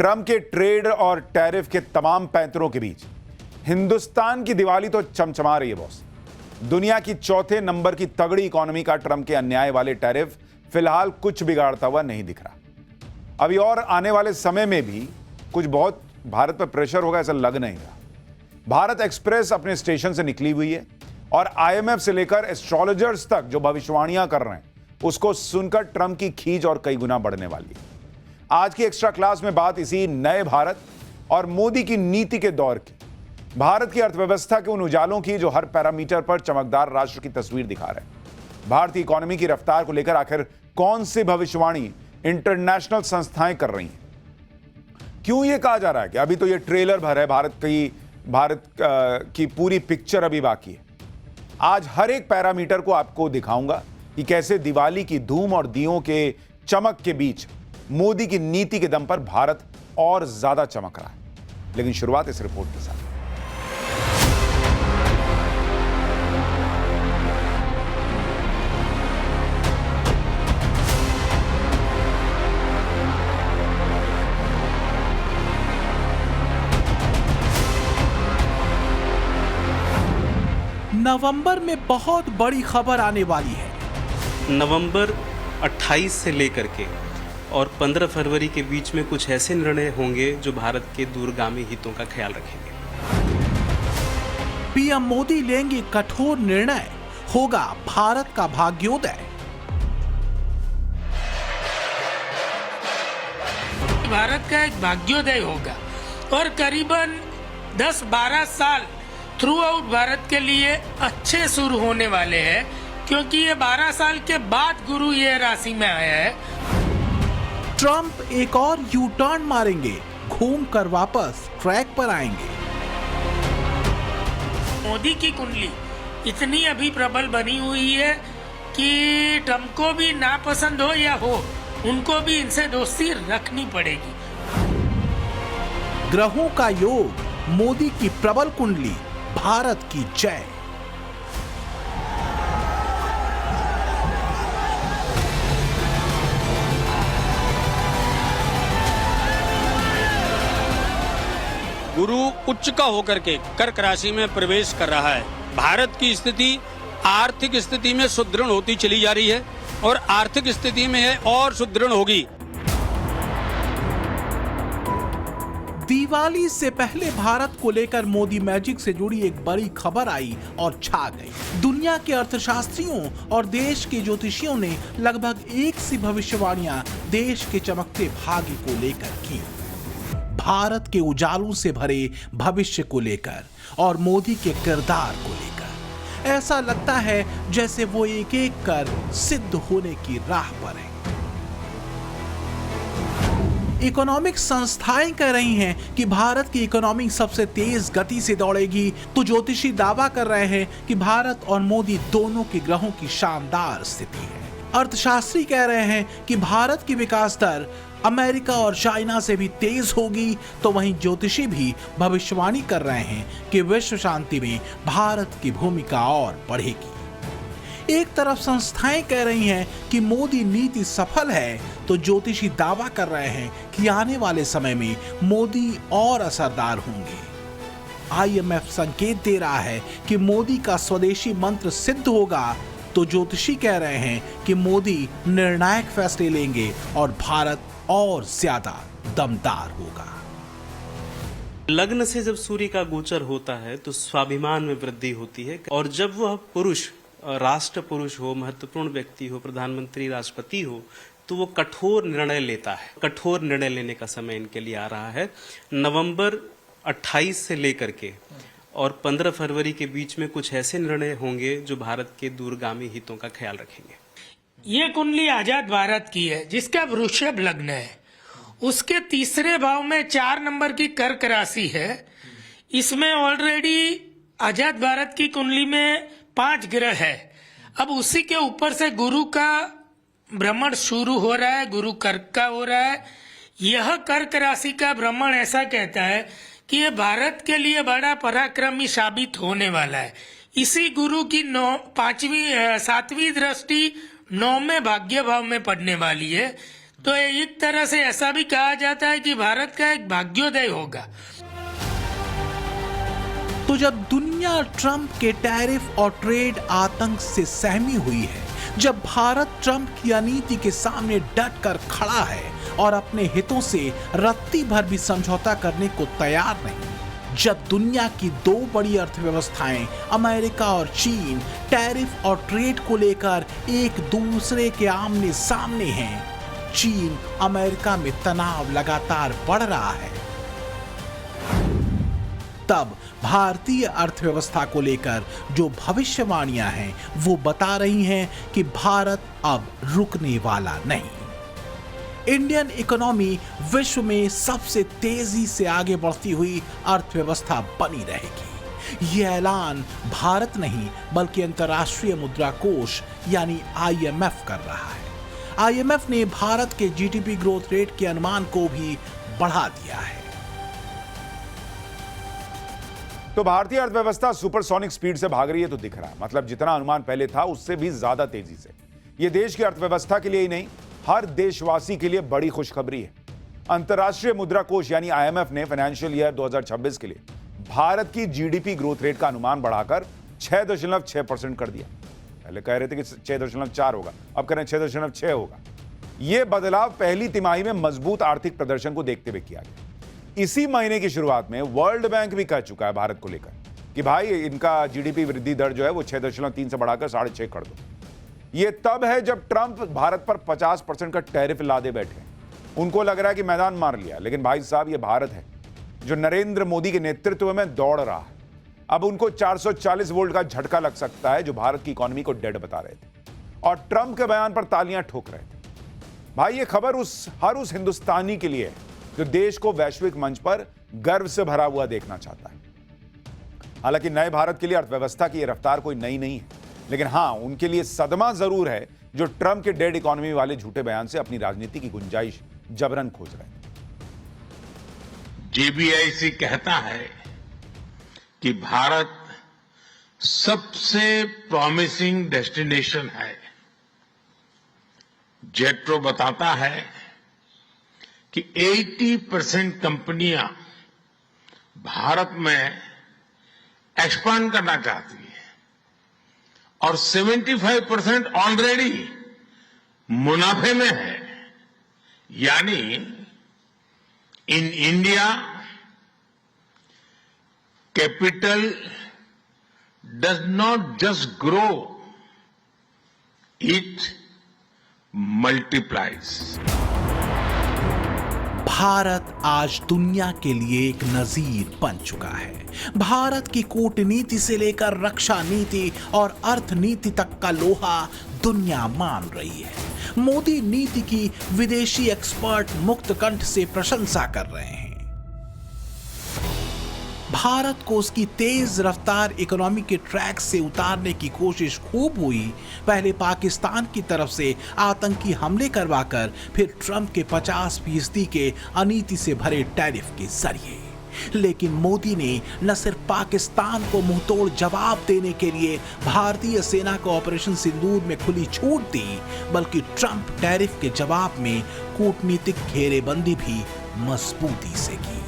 Trump के trade और tariff के तमाम पैंतरों के बीच हिंदुस्तान की दिवाली तो चमचमा रही है बॉस। दुनिया की चौथे नंबर की तगड़ी इकोनॉमी का ट्रंप के अन्याय वाले टैरिफ फिलहाल कुछ बिगाड़ता हुआ नहीं दिख रहा। अभी और आने वाले समय में भी कुछ बहुत भारत पर प्रेशर होगा ऐसा लग नहीं रहा। भारत एक्सप्रेस अपने स्टेशन से निकली हुई है और आईएमएफ से लेकर एस्ट्रोलॉजर्स तक जो भविष्यवाणियां कर रहे हैं उसको सुनकर ट्रंप की खींच और कई गुना बढ़ने वाली है। आज की एक्स्ट्रा क्लास में बात इसी नए भारत और मोदी की नीति के दौर की, भारत की अर्थव्यवस्था के उन उजालों की जो हर पैरामीटर पर चमकदार राष्ट्र की तस्वीर दिखा रहे हैं। भारतीय इकोनॉमी की रफ्तार को लेकर आखिर कौन सी भविष्यवाणी इंटरनेशनल संस्थाएं कर रही हैं? क्यों यह कहा जा रहा है कि अभी तो यह ट्रेलर भर है, भारत की पूरी पिक्चर अभी बाकी है। आज हर एक पैरामीटर को आपको दिखाऊंगा कि कैसे दिवाली की धूम और दियों के चमक के बीच मोदी की नीति के दम पर भारत और ज्यादा चमक रहा है। लेकिन शुरुआत इस रिपोर्ट के साथ। नवंबर में बहुत बड़ी खबर आने वाली है। नवंबर 28 से लेकर के और 15 फरवरी के बीच में कुछ ऐसे निर्णय होंगे जो भारत के दूरगामी हितों का ख्याल रखेंगे। पीएम मोदी लेंगे कठोर निर्णय, होगा भारत का भाग्योदय। भारत का एक भाग्योदय होगा और करीबन 10-12 साल थ्रू आउट भारत के लिए अच्छे शुरू होने वाले हैं, क्योंकि ये 12 साल के बाद गुरु ये राशि में आया है। ट्रंप एक और यू टर्न मारेंगे, घूम कर वापस ट्रैक पर आएंगे। मोदी की कुंडली इतनी अभी प्रबल बनी हुई है कि ट्रंप को भी नापसंद हो या हो, उनको भी इनसे दोस्ती रखनी पड़ेगी। ग्रहों का योग, मोदी की प्रबल कुंडली, भारत की जय। गुरु उच्च का होकर के कर्क राशि में प्रवेश कर रहा है। भारत की स्थिति आर्थिक स्थिति में सुदृढ़ होती चली जा रही है और आर्थिक स्थिति में है और सुदृढ़ होगी। दिवाली से पहले भारत को लेकर मोदी मैजिक से जुड़ी एक बड़ी खबर आई और छा गई। दुनिया के अर्थशास्त्रियों और देश के ज्योतिषियों ने लगभग एक सी भविष्यवाणियां देश के चमकते भाग्य को लेकर की। भारत के उजालों से भरे भविष्य को लेकर और मोदी के किरदार को लेकर ऐसा लगता है जैसे वो एक एक कर सिद्ध होने की राह पर है। इकोनॉमिक संस्थाएं कह रही हैं कि भारत की इकोनॉमी सबसे तेज गति से दौड़ेगी, तो ज्योतिषी दावा कर रहे हैं कि भारत और मोदी दोनों के ग्रहों की शानदार स्थिति है। अर्थशास्त्री कह रहे हैं कि भारत की विकास दर अमेरिका और चाइना से भी तेज होगी, तो वहीं ज्योतिषी भी भविष्यवाणी कर रहे हैं कि विश्व शांति में भारत की भूमिका और बढ़ेगी। एक तरफ संस्थाएं कह रही हैं कि मोदी नीति सफल है, तो ज्योतिषी दावा कर रहे हैं कि आने वाले समय में मोदी और असरदार होंगे। आईएमएफ संकेत दे रहा है कि मोदी का स्वदेशी मंत्र सिद्ध होगा, तो ज्योतिषी कह रहे हैं कि मोदी निर्णायक फैसले लेंगे और भारत और ज्यादा दमदार होगा। लग्न से जब सूर्य का गोचर होता है तो स्वाभिमान में वृद्धि होती है और जब वह पुरुष राष्ट्र पुरुष हो, महत्वपूर्ण व्यक्ति हो, प्रधानमंत्री, राष्ट्रपति हो, तो वो कठोर निर्णय लेता है। कठोर निर्णय लेने का समय इनके लिए आ रहा है। नवंबर 28 से लेकर के और 15 फरवरी के बीच में कुछ ऐसे निर्णय होंगे जो भारत के दूरगामी हितों का ख्याल रखेंगे। ये कुंडली आजाद भारत की है, जिसका वृषभ लग्न है। उसके तीसरे भाव में 4 नंबर की कर्क राशि है। इसमें ऑलरेडी आजाद भारत की कुंडली में 5 ग्रह है। अब उसी के ऊपर से गुरु का भ्रमण शुरू हो रहा है, गुरु कर्क का हो रहा है। यह कर्क राशि का भ्रमण ऐसा कहता है कि यह भारत के लिए बड़ा पराक्रमी साबित होने वाला है। इसी गुरु की 7वीं दृष्टि 9वें भाग्य भाव में पड़ने वाली है। तो एक तरह से ऐसा भी कहा जाता है कि भारत का एक भाग्योदय होगा। तो जब दुनिया ट्रंप के टैरिफ और ट्रेड आतंक से सहमी हुई है, जब भारत ट्रंप की अनीति के सामने डट कर खड़ा है और अपने हितों से रत्ती भर भी समझौता करने को तैयार नहीं, जब दुनिया की दो बड़ी अर्थव्यवस्थाएं अमेरिका और चीन टैरिफ और ट्रेड को लेकर एक दूसरे के आमने सामने हैं, चीन अमेरिका में तनाव लगातार बढ़ रहा है, तब भारतीय अर्थव्यवस्था को लेकर जो भविष्यवाणियां हैं वो बता रही हैं कि भारत अब रुकने वाला नहीं। इंडियन इकोनॉमी विश्व में सबसे तेजी से आगे बढ़ती हुई अर्थव्यवस्था बनी रहेगी। यह ऐलान भारत नहीं बल्कि अंतर्राष्ट्रीय मुद्रा कोष यानी IMF कर रहा है। IMF ने भारत के GDP ग्रोथ रेट के अनुमान को भी बढ़ा दिया है। तो भारतीय अर्थव्यवस्था सुपरसोनिक स्पीड से भाग रही है तो दिख रहा है, मतलब जितना अनुमान पहले था उससे भी ज्यादा तेजी से। यह देश की अर्थव्यवस्था के लिए ही नहीं, हर देशवासी के लिए बड़ी खुशखबरी है। अंतर्राष्ट्रीय मुद्रा कोष यानी IMF ने फाइनेंशियल ईयर 2026 के लिए भारत की GDP ग्रोथ रेट का अनुमान बढ़ाकर 6.6% कर दिया। पहले कह रहे थे कि 6.4 होगा, अब कह रहे हैं 6.6 होगा। यह बदलाव पहली तिमाही में मजबूत आर्थिक प्रदर्शन को देखते हुए किया गया। इसी महीने की शुरुआत में वर्ल्ड बैंक भी कह चुका है भारत को लेकर कि भाई इनका GDP वृद्धि दर जो है वो 6.3 से बढ़ाकर 6.5 कर दो। यह तब है जब ट्रंप भारत पर 50% का टैरिफ लादे बैठे। उनको लग रहा है कि मैदान मार लिया, लेकिन भाई साहब ये भारत है जो नरेंद्र मोदी के नेतृत्व में दौड़ रहा है। अब उनको 440 वोल्ट का झटका लग सकता है जो भारत की इकोनॉमी को डेड बता रहे थे और ट्रंप के बयान पर तालियां ठोक रहे थे। भाई ये खबर हर उस हिंदुस्तानी के लिए है जो देश को वैश्विक मंच पर गर्व से भरा हुआ देखना चाहता है। हालांकि नए भारत के लिए अर्थव्यवस्था की यह रफ्तार कोई नई नहीं है, लेकिन हां उनके लिए सदमा जरूर है जो ट्रंप के डेड इकोनॉमी वाले झूठे बयान से अपनी राजनीति की गुंजाइश जबरन खोज रहे हैं। JBIC कहता है कि भारत सबसे प्रॉमिसिंग डेस्टिनेशन है। जेट्रो बताता है कि 80% कंपनियां भारत में एक्सपांड करना चाहती है और 75% ऑलरेडी मुनाफे में है। यानी in India capital does not just grow, it multiplies. Bharat आज दुनिया के लिए एक नजीर बन चुका है। भारत की कूटनीति से लेकर रक्षा नीति और अर्थनीति तक का लोहा दुनिया मान रही है। मोदी नीति की विदेशी एक्सपर्ट मुक्त कंठ से प्रशंसा कर रहे हैं। भारत को उसकी तेज रफ्तार इकोनॉमी के ट्रैक से उतारने की कोशिश खूब हुई। पहले पाकिस्तान की तरफ से आतंकी हमले करवाकर, फिर ट्रंप के 50% के अनीति से भरे टैरिफ के जरिए। लेकिन मोदी ने न सिर्फ पाकिस्तान को मुंहतोड़ जवाब देने के लिए भारतीय सेना को ऑपरेशन सिंदूर में खुली छूट दी, बल्कि ट्रंप टैरिफ के जवाब में कूटनीतिक घेरेबंदी भी मजबूती से की।